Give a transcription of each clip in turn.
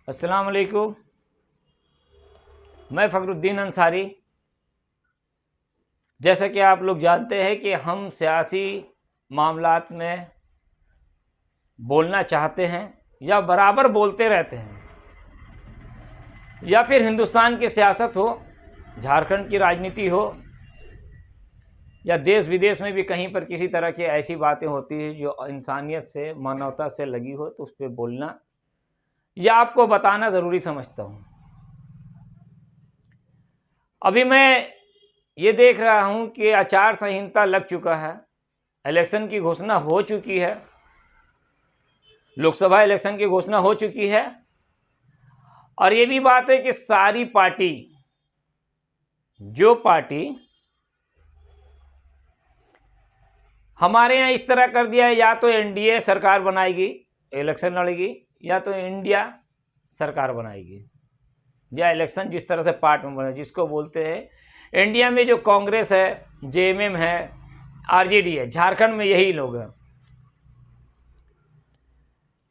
अस्सलाम वालेकुम। मैं फ़खरुद्दीन अंसारी। जैसा कि आप लोग जानते हैं कि हम सियासी मामलात में बोलना चाहते हैं या बराबर बोलते रहते हैं, या फिर हिंदुस्तान की सियासत हो, झारखंड की राजनीति हो, या देश विदेश में भी कहीं पर किसी तरह की ऐसी बातें होती हैं जो इंसानियत से, मानवता से लगी हो, तो उस पर बोलना या आपको बताना ज़रूरी समझता हूँ। अभी मैं ये देख रहा हूँ कि आचार संहिता लग चुका है, इलेक्शन की घोषणा हो चुकी है, लोकसभा इलेक्शन की घोषणा हो चुकी है, और ये भी बात है कि सारी पार्टी, जो पार्टी हमारे यहाँ इस तरह कर दिया है, या तो एनडीए सरकार बनाएगी, इलेक्शन लड़ेगी, या तो इंडिया सरकार बनाएगी, या इलेक्शन जिस तरह से पार्ट में बने, जिसको बोलते हैं इंडिया में जो कांग्रेस है, जेएमएम है, आरजेडी है, झारखंड में यही लोग हैं।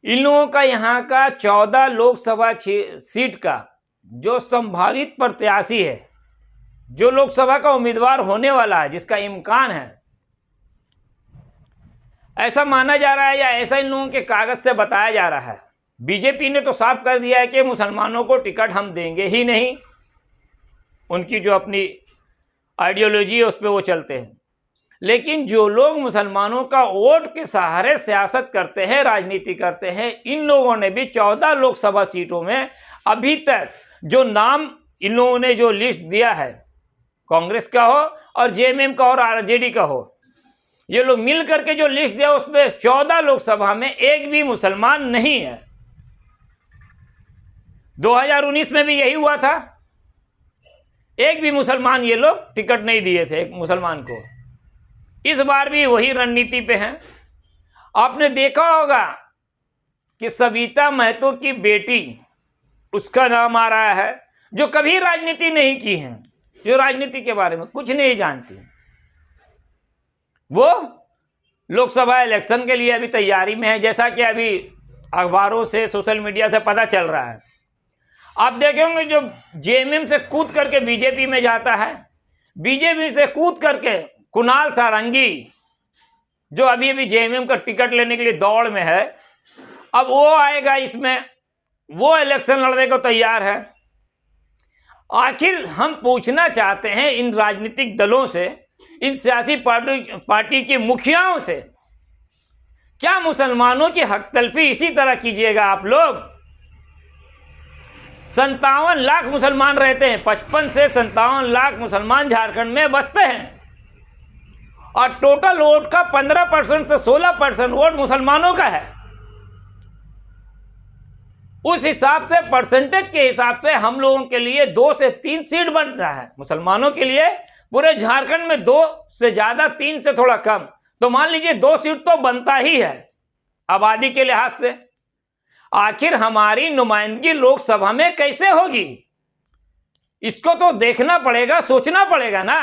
इन लोगों का यहाँ का 14 लोकसभा सीट का जो संभावित प्रत्याशी है, जो लोकसभा का उम्मीदवार होने वाला है, जिसका इम्कान है, ऐसा माना जा रहा है या ऐसा इन लोगों के कागज से बताया जा रहा है। बीजेपी ने तो साफ कर दिया है कि मुसलमानों को टिकट हम देंगे ही नहीं। उनकी जो अपनी आइडियोलॉजी है उस पर वो चलते हैं। लेकिन जो लोग मुसलमानों का वोट के सहारे सियासत करते हैं, राजनीति करते हैं, इन लोगों ने भी 14 लोकसभा सीटों में अभी तक जो नाम इन लोगों ने जो लिस्ट दिया है, कांग्रेस का हो और जेएमएम का और आरजेडी का हो, ये लोग मिल करके जो लिस्ट दिया उसमें 14 लोकसभा में एक भी मुसलमान नहीं है। 2019 में भी यही हुआ था, एक भी मुसलमान ये लोग टिकट नहीं दिए थे एक मुसलमान को। इस बार भी वही रणनीति पे हैं। आपने देखा होगा कि सविता महतो की बेटी, उसका नाम आ रहा है, जो कभी राजनीति नहीं की है, जो राजनीति के बारे में कुछ नहीं जानती, वो लोकसभा इलेक्शन के लिए अभी तैयारी में है, जैसा कि अभी अखबारों से, सोशल मीडिया से पता चल रहा है। आप देखेंगे जो जेएमएम से कूद करके बीजेपी में जाता है, बीजेपी से कूद करके कुणाल सारंगी, जो अभी अभी जेएमएम का टिकट लेने के लिए दौड़ में है, अब वो आएगा इसमें, वो इलेक्शन लड़ने को तैयार है। आखिर हम पूछना चाहते हैं इन राजनीतिक दलों से, इन सियासी पार्टी के मुखियाओं से, क्या मुसलमानों की हक तलफी इसी तरह कीजिएगा आप लोग? 57 लाख मुसलमान रहते हैं, 55 से 57 लाख मुसलमान झारखंड में बसते हैं, और टोटल वोट का 15% से 16% वोट मुसलमानों का है। उस हिसाब से, परसेंटेज के हिसाब से हम लोगों के लिए 2 से 3 सीट बन रहा है, मुसलमानों के लिए पूरे झारखंड में 2 से ज्यादा, 3 से थोड़ा कम, तो मान लीजिए 2 सीट तो बनता ही है आबादी के लिहाज से। आखिर हमारी नुमाइंदगी लोकसभा में कैसे होगी, इसको तो देखना पड़ेगा, सोचना पड़ेगा ना।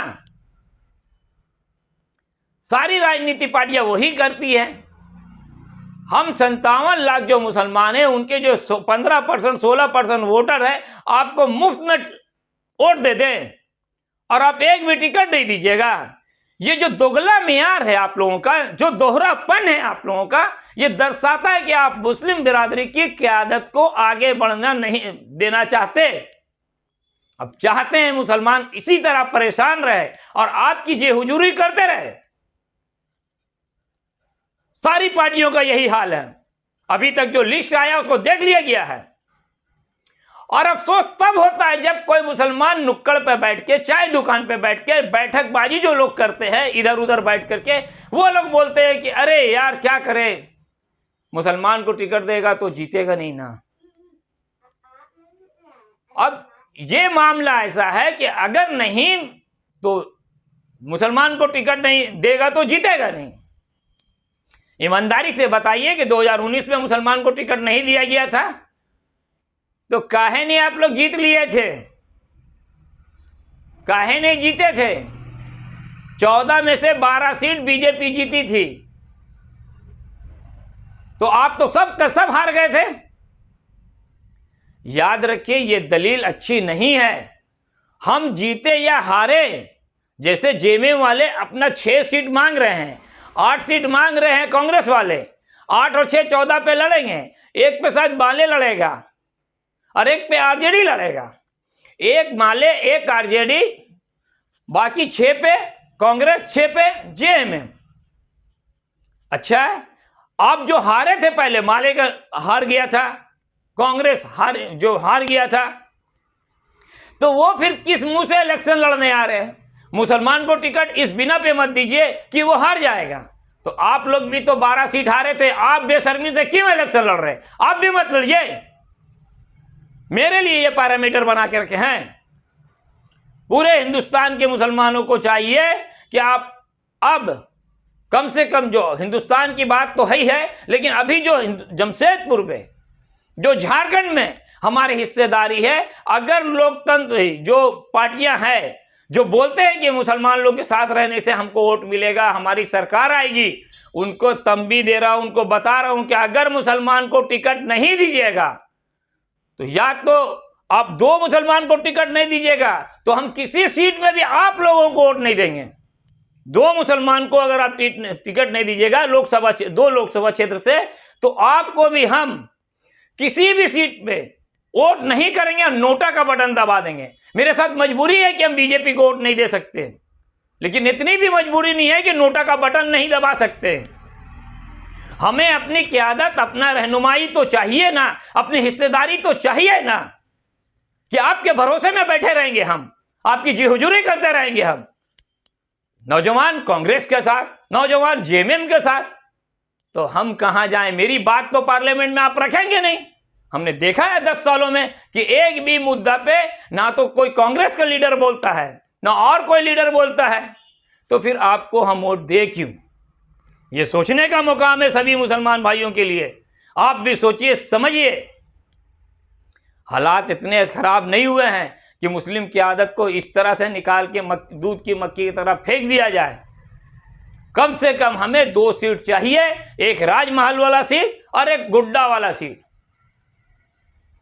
सारी राजनीति पार्टियां वही करती हैं। हम 57 लाख जो मुसलमान हैं, उनके जो 15% 16% वोटर है, आपको मुफ्त में वोट दे दें और आप एक भी टिकट नहीं दीजिएगा। ये जो दोगला मियार है आप लोगों का, जो दोहरापन है आप लोगों का, ये दर्शाता है कि आप मुस्लिम बिरादरी की क़यादत को आगे बढ़ना नहीं देना चाहते। अब चाहते हैं मुसलमान इसी तरह परेशान रहे और आपकी जे हुजूरी करते रहे। सारी पार्टियों का यही हाल है। अभी तक जो लिस्ट आया उसको देख लिया गया है, और अफसोस तब होता है जब कोई मुसलमान नुक्कड़ पे बैठ के, चाय दुकान पे बैठ के, बैठकबाजी जो लोग करते हैं इधर उधर बैठ करके, वो लोग बोलते हैं कि अरे यार क्या करें, मुसलमान को टिकट देगा तो जीतेगा नहीं ना। अब ये मामला ऐसा है कि अगर नहीं तो मुसलमान को टिकट नहीं देगा तो जीतेगा नहीं। ईमानदारी से बताइए कि 2019 में मुसलमान को टिकट नहीं दिया गया था, तो काहे नहीं आप लोग जीत लिए थे? काहे नहीं जीते थे? 14 में से 12 सीट बीजेपी जीती थी, तो आप तो सब का सब हार गए थे। याद रखिए ये दलील अच्छी नहीं है। हम जीते या हारे, जैसे जेएमएम वाले अपना 6 सीट मांग रहे हैं, 8 सीट मांग रहे हैं कांग्रेस वाले, 8 और 6 14 पे लड़ेंगे। एक पे शायद माले लड़ेगा और एक पे आरजेडी लड़ेगा। एक माले एक आरजेडी, बाकी 6 पे कांग्रेस, 6 पे जेएमएम। अच्छा है, आप जो हारे थे पहले, माले का हार गया था, कांग्रेस जो हार गया था, तो वो फिर किस मुंह से इलेक्शन लड़ने आ रहे हैं? मुसलमान को टिकट इस बिना पे मत दीजिए कि वो हार जाएगा। तो आप लोग भी तो 12 सीट हारे थे, आप बेशर्मी से क्यों इलेक्शन लड़ रहे हैं? आप भी मत लड़िए। मेरे लिए ये पैरामीटर बना के रखे हैं। पूरे हिंदुस्तान के मुसलमानों को चाहिए कि आप अब कम से कम, जो हिंदुस्तान की बात तो है ही है, लेकिन अभी जो जमशेदपुर में, जो झारखंड में हमारी हिस्सेदारी है, अगर लोकतंत्र जो पार्टियां हैं जो बोलते हैं कि मुसलमान लोग के साथ रहने से हमको वोट मिलेगा, हमारी सरकार आएगी, उनको तंबी दे रहा हूं, उनको बता रहा हूं कि अगर मुसलमान को टिकट नहीं दीजिएगा तो या तो आप 2 मुसलमान को टिकट नहीं दीजिएगा तो हम किसी सीट में भी आप लोगों को वोट नहीं देंगे। 2 मुसलमान को अगर आप टिकट नहीं दीजिएगा 2 लोकसभा क्षेत्र से, तो आपको भी हम किसी भी सीट पे वोट नहीं करेंगे और नोटा का बटन दबा देंगे। मेरे साथ मजबूरी है कि हम बीजेपी को वोट नहीं दे सकते, लेकिन इतनी भी मजबूरी नहीं है कि नोटा का बटन नहीं दबा सकते। हमें अपनी क़यादत, अपना रहनुमाई तो चाहिए ना, अपनी हिस्सेदारी तो चाहिए ना, कि आपके भरोसे में बैठे रहेंगे हम, आपकी जी हुजूरी करते रहेंगे हम। नौजवान कांग्रेस के साथ, नौजवान जेएमएम के साथ, तो हम कहां जाएं? मेरी बात तो पार्लियामेंट में आप रखेंगे नहीं। हमने देखा है 10 सालों में कि एक भी मुद्दा पे ना तो कोई कांग्रेस का लीडर बोलता है, ना और कोई लीडर बोलता है, तो फिर आपको हम वोट दे क्यों? ये सोचने का मुकाम है सभी मुसलमान भाइयों के लिए। आप भी सोचिए, समझिए। हालात इतने खराब नहीं हुए हैं कि मुस्लिम की आदत को इस तरह से निकाल के दूध की मक्की की तरह फेंक दिया जाए। कम से कम हमें 2 सीट चाहिए, एक राजमहल वाला सीट और एक गुड्डा वाला सीट,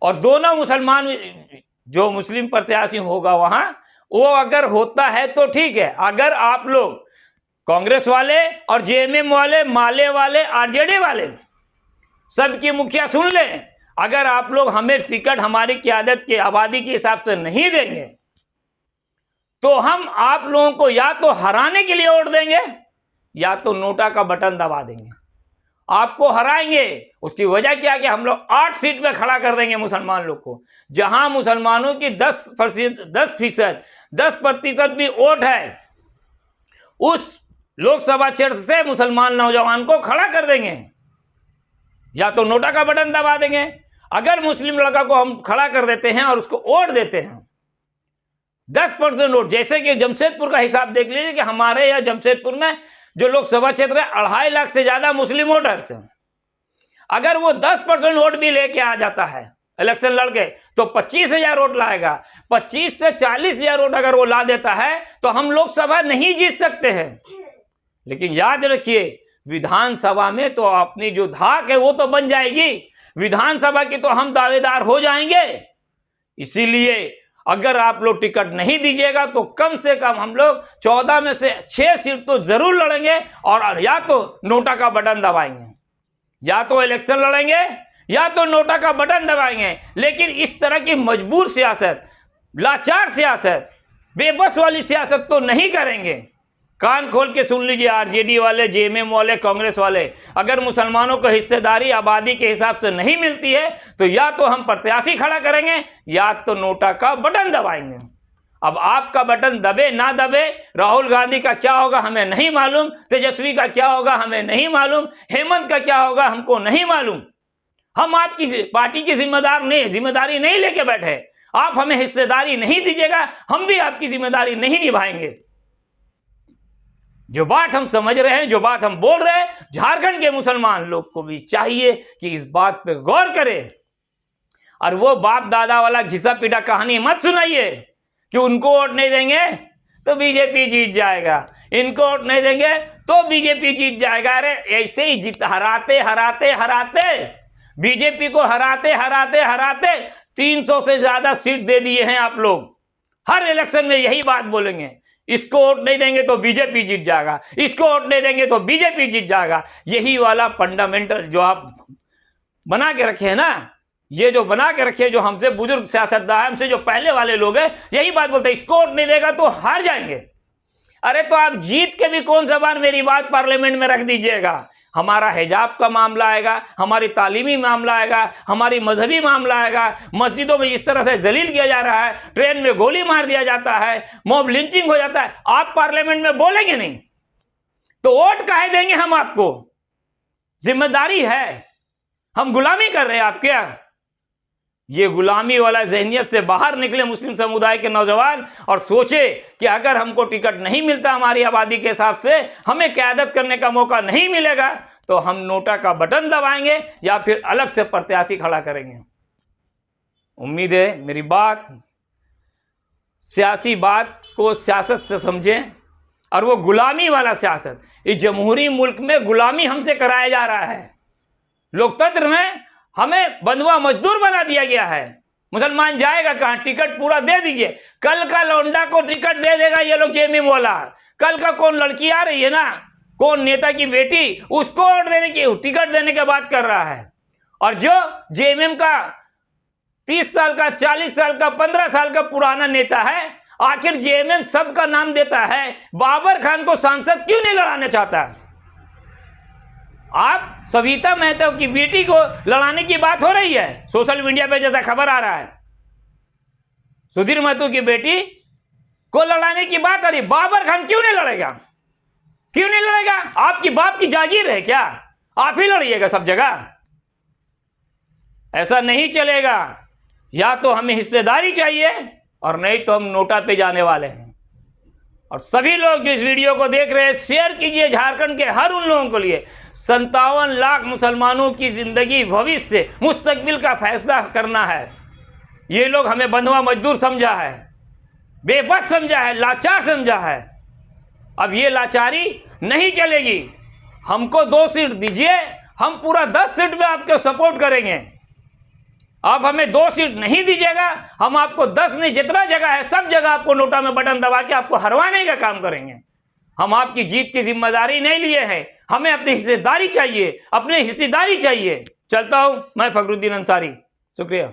और दोनों मुसलमान जो मुस्लिम प्रत्याशी होगा वहां, वो अगर होता है तो ठीक है। अगर आप लोग कांग्रेस वाले और जेएमएम वाले, माले वाले, आरजेडी वाले, सबकी मुखिया सुन लें, अगर आप लोग हमें टिकट हमारी क़यादत की आबादी के हिसाब से नहीं देंगे तो हम आप लोगों को या तो हराने के लिए वोट देंगे या तो नोटा का बटन दबा देंगे। आपको हराएंगे, उसकी वजह क्या कि हम लोग 8 सीट पे खड़ा कर देंगे मुसलमान लोग को। जहां मुसलमानों की 10% भी वोट है, उस लोकसभा क्षेत्र से मुसलमान नौजवान को खड़ा कर देंगे, या तो नोटा का बटन दबा देंगे। अगर मुस्लिम लड़का को हम खड़ा कर देते हैं और उसको वोट देते हैं 10% वोट, जैसे कि जमशेदपुर का हिसाब देख लीजिए कि हमारे यहाँ जमशेदपुर में जो लोकसभा क्षेत्र है 2.5 लाख से ज्यादा मुस्लिम वोटर्स हैं। अगर वो 10% वोट भी लेके आ जाता है इलेक्शन लड़के, तो 25,000 वोट लाएगा। 25 से 40,000 वोट अगर वो ला देता है तो हम लोकसभा नहीं जीत सकते हैं। लेकिन याद रखिए, विधानसभा में तो अपनी जो धाक है वो तो बन जाएगी, विधानसभा की तो हम दावेदार हो जाएंगे। इसीलिए अगर आप लोग टिकट नहीं दीजिएगा तो कम से कम हम लोग 14 में से 6 सीट तो जरूर लड़ेंगे, और या तो नोटा का बटन दबाएंगे, या तो इलेक्शन लड़ेंगे या तो नोटा का बटन दबाएंगे। लेकिन इस तरह की मजबूर सियासत, लाचार सियासत, बेबस वाली सियासत तो नहीं करेंगे। कान खोल के सुन लीजिए, आरजेडी वाले, जेएमएम वाले, कांग्रेस वाले, अगर मुसलमानों को हिस्सेदारी आबादी के हिसाब से नहीं मिलती है तो या तो हम प्रत्याशी खड़ा करेंगे या तो नोटा का बटन दबाएंगे। अब आपका बटन दबे ना दबे, राहुल गांधी का क्या होगा हमें नहीं मालूम, तेजस्वी का क्या होगा हमें नहीं मालूम, हेमंत का क्या होगा हमको नहीं मालूम। हम आपकी पार्टी की जिम्मेदारी नहीं लेके बैठे। आप हमें हिस्सेदारी नहीं दीजिएगा, हम भी आपकी जिम्मेदारी नहीं निभाएंगे। जो बात हम समझ रहे हैं, जो बात हम बोल रहे हैं, झारखंड के मुसलमान लोग को भी चाहिए कि इस बात पे गौर करें, और वो बाप दादा वाला घिसा पीटा कहानी मत सुनाइए कि उनको वोट नहीं देंगे तो बीजेपी जीत जाएगा, इनको वोट नहीं देंगे तो बीजेपी जीत जाएगा। अरे ऐसे ही हराते हराते हराते बीजेपी को हराते हराते हराते 300 से ज्यादा सीट दे दिए हैं आप लोग। हर इलेक्शन में यही बात बोलेंगे, इसको वोट नहीं देंगे तो बीजेपी जीत जाएगा, इसको वोट नहीं देंगे तो बीजेपी जीत जाएगा। यही वाला फंडामेंटल जो आप बना के रखे हैं ना, ये जो बना के रखे, जो हमसे बुजुर्ग सियासतदान, हमसे जो पहले वाले लोग हैं, यही बात बोलते हैं, इसको वोट नहीं देगा तो हार जाएंगे। अरे तो आप जीत के भी कौन सा बार मेरी बात पार्लियामेंट में रख दीजिएगा। हमारा हिजाब का मामला आएगा, हमारी तालीमी मामला आएगा, हमारी मजहबी मामला आएगा, मस्जिदों में इस तरह से जलील किया जा रहा है, ट्रेन में गोली मार दिया जाता है, मॉब लिंचिंग हो जाता है, आप पार्लियामेंट में बोलेंगे नहीं तो वोट काहे देंगे हम आपको? जिम्मेदारी है, हम गुलामी कर रहे हैं आप क्या? ये गुलामी वाला जहनियत से बाहर निकले मुस्लिम समुदाय के नौजवान और सोचे कि अगर हमको टिकट नहीं मिलता, हमारी आबादी के हिसाब से हमें क़यादत करने का मौका नहीं मिलेगा, तो हम नोटा का बटन दबाएंगे या फिर अलग से प्रत्याशी खड़ा करेंगे। उम्मीद है मेरी बात, सियासी बात को सियासत से समझें, और वो गुलामी वाला सियासत, इस जमहूरी मुल्क में गुलामी हमसे कराया जा रहा है। लोकतंत्र में हमें बंधुआ मजदूर बना दिया गया है। मुसलमान जाएगा कहाँ? टिकट पूरा दे दीजिए। कल का लौंडा को टिकट दे देगा ये लोग जेएमएम वाला। कल का कौन लड़की आ रही है ना, कौन नेता की बेटी, उसको वोट देने की, टिकट देने की बात कर रहा है। और जो जेएमएम का 30 साल का, 40 साल का, 15 साल का पुराना नेता है, आखिर जेएमएम सबका नाम देता है, बाबर खान को सांसद क्यों नहीं लड़ाना चाहता? आप सविता मेहता की बेटी को लड़ाने की बात हो रही है सोशल मीडिया पे, जैसा खबर आ रहा है, सुधीर महतो की बेटी को लड़ाने की बात आ रही। बाबर खान क्यों नहीं लड़ेगा? क्यों नहीं लड़ेगा? आपकी बाप की जागीर है क्या? आप ही लड़िएगा सब जगह? ऐसा नहीं चलेगा। या तो हमें हिस्सेदारी चाहिए और नहीं तो हम नोटा पे जाने वाले हैं। और सभी लोग जो इस वीडियो को देख रहे हैं, शेयर कीजिए झारखंड के हर उन लोगों के लिए। 57 लाख मुसलमानों की जिंदगी, भविष्य, मुस्तकबिल का फैसला करना है। ये लोग हमें बंधुआ मजदूर समझा है, बेबस समझा है, लाचार समझा है। अब ये लाचारी नहीं चलेगी। हमको 2 सीट दीजिए, हम पूरा 10 सीट में आपको सपोर्ट करेंगे। आप हमें 2 सीट नहीं दीजिएगा, हम आपको 10 नहीं, जितना जगह है सब जगह आपको नोटा में बटन दबा के आपको हरवाने का काम करेंगे। हम आपकी जीत की जिम्मेदारी नहीं लिए हैं, हमें अपनी हिस्सेदारी चाहिए, अपनी हिस्सेदारी चाहिए। चलता हूं मैं फखरुद्दीन अंसारी, शुक्रिया।